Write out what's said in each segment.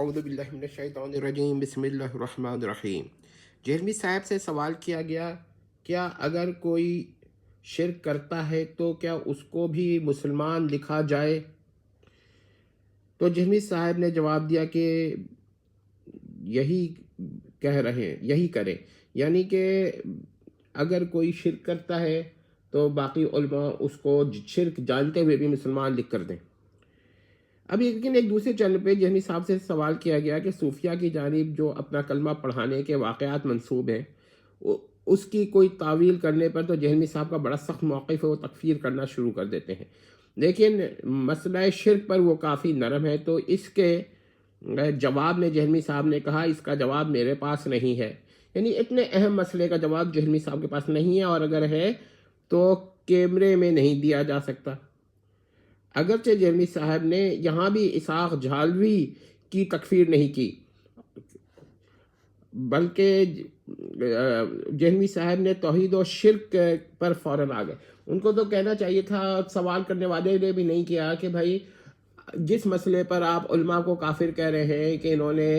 اعوذ باللہ من الشیطان الرجیم بسم اللہ الرحمن الرحیم۔ جہلمی صاحب سے سوال کیا گیا، کیا اگر کوئی شرک کرتا ہے تو کیا اس کو بھی مسلمان لکھا جائے؟ تو جہلمی صاحب نے جواب دیا کہ یہی کہہ رہے ہیں، یہی کریں، یعنی کہ اگر کوئی شرک کرتا ہے تو باقی علماء اس کو شرک جانتے ہوئے بھی مسلمان لکھ کر دیں۔ اب لیکن ایک دوسرے چینل پہ جہمی صاحب سے سوال کیا گیا کہ صوفیہ کی جانب جو اپنا کلمہ پڑھانے کے واقعات منسوب ہیں اس کی کوئی تعویل کرنے پر تو جہمی صاحب کا بڑا سخت موقف ہے، وہ تکفیر کرنا شروع کر دیتے ہیں۔ لیکن مسئلہ شرک پر وہ کافی نرم ہے، تو اس کے جواب میں جہمی صاحب نے کہا اس کا جواب میرے پاس نہیں ہے، یعنی اتنے اہم مسئلے کا جواب جہمی صاحب کے پاس نہیں ہے، اور اگر ہے تو کیمرے میں نہیں دیا جا سکتا۔ اگرچہ جہلمی صاحب نے یہاں بھی اسحاق جھالوی کی تکفیر نہیں کی، بلکہ جہلمی صاحب نے توحید و شرک پر فوراً آ گئے۔ ان کو تو کہنا چاہیے تھا، سوال کرنے والے نے بھی نہیں کیا کہ بھائی جس مسئلے پر آپ علماء کو کافر کہہ رہے ہیں کہ انہوں نے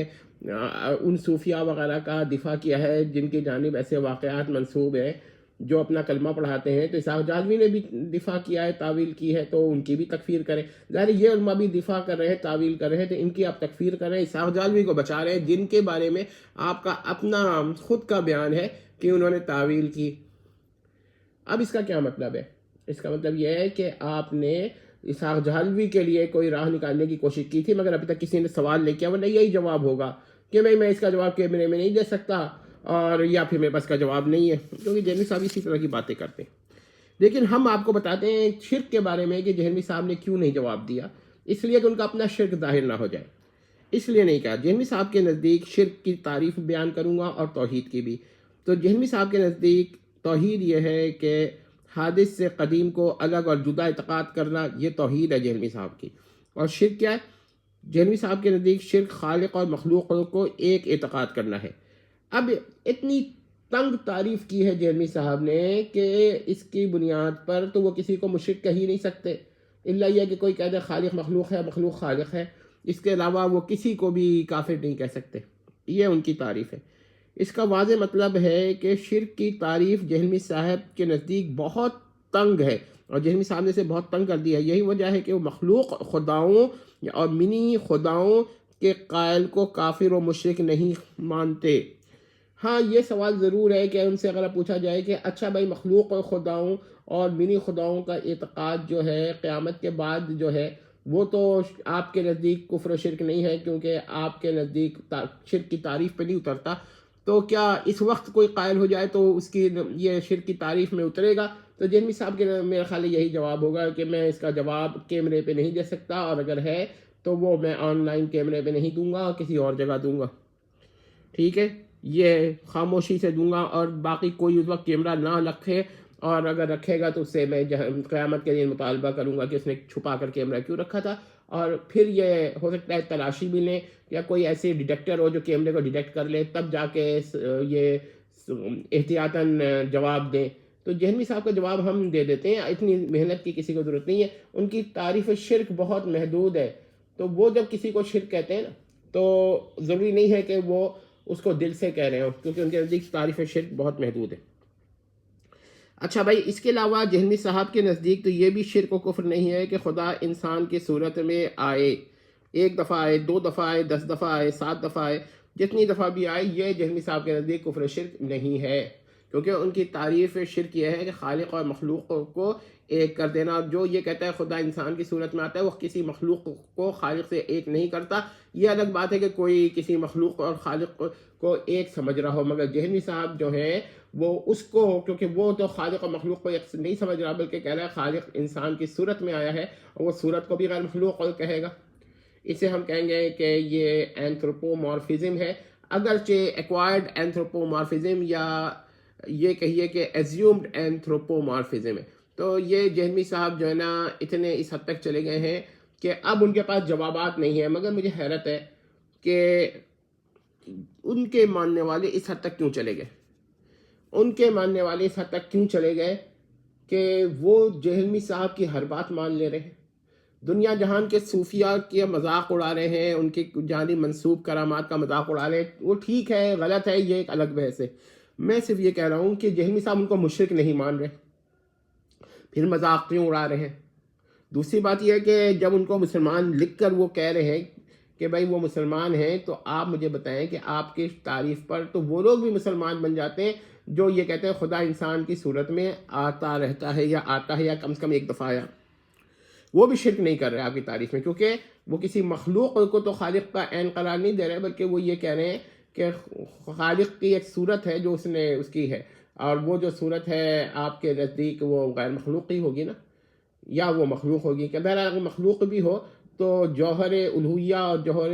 ان صوفیہ وغیرہ کا دفاع کیا ہے جن کی جانب ایسے واقعات منسوب ہیں جو اپنا کلمہ پڑھاتے ہیں، تو اسحاق جھالوی نے بھی دفاع کیا ہے، تعویل کی ہے، تو ان کی بھی تکفیر کریں۔ ظاہر یہ علماء بھی دفاع کر رہے ہیں، تعویل کر رہے ہیں، تو ان کی آپ تکفیر کر رہے ہیں، اسحاق جھالوی کو بچا رہے ہیں جن کے بارے میں آپ کا اپنا خود کا بیان ہے کہ انہوں نے تعویل کی۔ اب اس کا کیا مطلب ہے؟ اس کا مطلب یہ ہے کہ آپ نے اسحاق جھالوی کے لیے کوئی راہ نکالنے کی کوشش کی تھی، مگر ابھی تک کسی نے سوال نہیں کیا، ورنہ یہی جواب ہوگا کہ میں اس کا جواب کیمرے میں نہیں دے سکتا، اور یا پھر میرے پاس کا جواب نہیں ہے، کیونکہ جہلمی صاحب اسی طرح کی باتیں کرتے ہیں۔ لیکن ہم آپ کو بتاتے ہیں شرک کے بارے میں کہ جہلمی صاحب نے کیوں نہیں جواب دیا، اس لیے کہ ان کا اپنا شرک ظاہر نہ ہو جائے، اس لیے نہیں کہا۔ جہلمی صاحب کے نزدیک شرک کی تعریف بیان کروں گا اور توحید کی بھی۔ تو جہلمی صاحب کے نزدیک توحید یہ ہے کہ حادث سے قدیم کو الگ اور جدا اعتقاد کرنا، یہ توحید ہے جہلمی صاحب کی۔ اور شرک کیا ہے؟ جہلمی صاحب کے نزدیک شرک خالق اور مخلوق کو ایک اعتقاد کرنا ہے۔ اب اتنی تنگ تعریف کی ہے جہلمی صاحب نے کہ اس کی بنیاد پر تو وہ کسی کو مشرک کہہ ہی نہیں سکتے، الا یہ کہ کوئی کہہ دے خالق مخلوق ہے، مخلوق خالق ہے، اس کے علاوہ وہ کسی کو بھی کافر نہیں کہہ سکتے، یہ ان کی تعریف ہے۔ اس کا واضح مطلب ہے کہ شرک کی تعریف جہلمی صاحب کے نزدیک بہت تنگ ہے، اور جہلمی صاحب نے اسے بہت تنگ کر دیا ہے۔ یہی وجہ ہے کہ وہ مخلوق خداؤں اور منی خداؤں کے قائل کو کافر و مشرک نہیں مانتے۔ ہاں یہ سوال ضرور ہے کہ ان سے اگر پوچھا جائے کہ اچھا بھائی مخلوق خداؤں اور منی خداؤں کا اعتقاد جو ہے قیامت کے بعد جو ہے وہ تو آپ کے نزدیک کفر و شرک نہیں ہے، کیونکہ آپ کے نزدیک شرک کی تعریف پہ نہیں اترتا، تو کیا اس وقت کوئی قائل ہو جائے تو اس کی یہ شرک کی تعریف میں اترے گا؟ تو جہلمی صاحب کے میرا خیال یہی جواب ہوگا کہ میں اس کا جواب کیمرے پہ نہیں دے سکتا، اور اگر ہے تو وہ میں آن لائن کیمرے پہ نہیں دوں گا، کسی اور جگہ دوں گا، ٹھیک ہے؟ یہ خاموشی سے دوں گا، اور باقی کوئی اس وقت کیمرہ نہ رکھے، اور اگر رکھے گا تو اس سے میں قیامت کے دن مطالبہ کروں گا کہ اس نے چھپا کر کیمرہ کیوں رکھا تھا، اور پھر یہ ہو سکتا ہے تلاشی بھی لیں یا کوئی ایسی ڈیٹیکٹر ہو جو کیمرے کو ڈیٹیکٹ کر لے، تب جا کے یہ احتیاطاً جواب دیں۔ تو جہلمی صاحب کا جواب ہم دے دیتے ہیں، اتنی محنت کی کسی کو ضرورت نہیں ہے۔ ان کی تعریف شرک بہت محدود ہے، تو وہ جب کسی کو شرک کہتے ہیں نا تو ضروری نہیں ہے کہ وہ اس کو دل سے کہہ رہے ہوں، کیونکہ ان کے نزدیک تعریف شرک بہت محدود ہے۔ اچھا بھائی، اس کے علاوہ جہلمی صاحب کے نزدیک تو یہ بھی شرک و کفر نہیں ہے کہ خدا انسان کی صورت میں آئے، ایک دفعہ آئے، 2 دفعہ آئے، 10 دفعہ آئے، 7 دفعہ آئے، جتنی دفعہ بھی آئے، یہ جہلمی صاحب کے نزدیک کفر و شرک نہیں ہے، کیونکہ ان کی تعریف شرک یہ ہے کہ خالق اور مخلوق کو ایک کر دینا۔ اور جو یہ کہتا ہے خدا انسان کی صورت میں آتا ہے، وہ کسی مخلوق کو خالق سے ایک نہیں کرتا۔ یہ الگ بات ہے کہ کوئی کسی مخلوق اور خالق کو ایک سمجھ رہا ہو، مگر جہلمی صاحب جو ہیں وہ اس کو، کیونکہ وہ تو خالق اور مخلوق کو ایک نہیں سمجھ رہا، بلکہ کہہ رہا ہے خالق انسان کی صورت میں آیا ہے، اور وہ صورت کو بھی غیر مخلوق کہے گا۔ اسے ہم کہیں گے کہ یہ اینتھروپومورفزم ہے، اگرچہ ایکوائرڈ اینتھروپومورفزم یا یہ کہیے کہ ایزیومڈ اینتھروپومورفزم ہے۔ تو یہ جہلمی صاحب جو ہے نا اتنے اس حد تک چلے گئے ہیں کہ اب ان کے پاس جوابات نہیں ہیں، مگر مجھے حیرت ہے کہ ان کے ماننے والے اس حد تک کیوں چلے گئے، ان کے ماننے والے اس حد تک کیوں چلے گئے کہ وہ جہلمی صاحب کی ہر بات مان لے رہے ہیں، دنیا جہان کے صوفیہ کے مذاق اڑا رہے ہیں، ان کی جانی منسوب کرامات کا مذاق اڑا رہے ہیں، وہ ٹھیک ہے، غلط ہے، یہ ایک الگ بحث ہے۔ میں صرف یہ کہہ رہا ہوں کہ جہمی صاحب ان کو مشرک نہیں مان رہے، پھر مذاق کیوں اڑا رہے ہیں؟ دوسری بات یہ ہے کہ جب ان کو مسلمان لکھ کر وہ کہہ رہے ہیں کہ بھائی وہ مسلمان ہیں، تو آپ مجھے بتائیں کہ آپ کی تعریف پر تو وہ لوگ بھی مسلمان بن جاتے ہیں جو یہ کہتے ہیں خدا انسان کی صورت میں آتا رہتا ہے، یا آتا ہے، یا کم سے کم ایک دفعہ آیا۔ وہ بھی شرک نہیں کر رہے آپ کی تعریف میں، کیونکہ وہ کسی مخلوق کو تو خالق کا عین قرار نہیں دے رہے، بلکہ وہ یہ کہہ رہے ہیں کہ خالق کی ایک صورت ہے جو اس نے اس کی ہے، اور وہ جو صورت ہے آپ کے نزدیک وہ غیر مخلوق ہی ہوگی نا، یا وہ مخلوق ہوگی، کہ بہرحال اگر مخلوق بھی ہو تو جوہر الوہیہ اور جوہر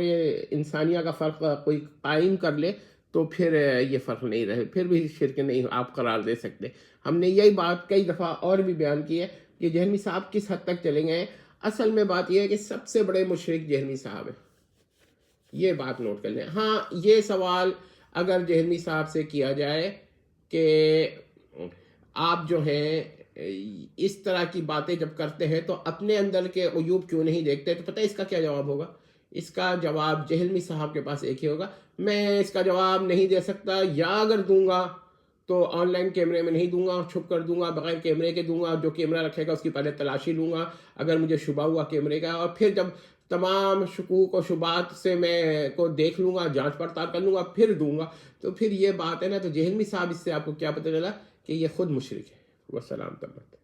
انسانیہ کا فرق کوئی قائم کر لے تو پھر یہ فرق نہیں رہے، پھر بھی شرک نہیں آپ قرار دے سکتے۔ ہم نے یہی بات کئی دفعہ اور بھی بیان کی ہے کہ جہمی صاحب کس حد تک چلیں گے۔ اصل میں بات یہ ہے کہ سب سے بڑے مشرک جہمی صاحب ہیں، یہ بات نوٹ کر لیں۔ ہاں، یہ سوال اگر جہمی صاحب سے کیا جائے کہ آپ جو ہیں اس طرح کی باتیں جب کرتے ہیں تو اپنے اندر کے عیوب کیوں نہیں دیکھتے، تو پتہ ہے اس کا کیا جواب ہوگا؟ اس کا جواب جہلمی صاحب کے پاس ایک ہی ہوگا، میں اس کا جواب نہیں دے سکتا، یا اگر دوں گا تو آن لائن کیمرے میں نہیں دوں گا، چھپ کر دوں گا، بغیر کیمرے کے دوں گا، جو کیمرہ رکھے گا اس کی پہلے تلاشی لوں گا اگر مجھے شبہ ہوا کیمرے کا، اور پھر جب تمام شکوک و شبہات سے میں کو دیکھ لوں گا، جانچ پڑتال کر لوں گا، پھر دوں گا۔ تو پھر یہ بات ہے نا، تو جہلمی صاحب اس سے آپ کو کیا پتہ چلا کہ یہ خود مشرک ہے۔ والسلام تمت۔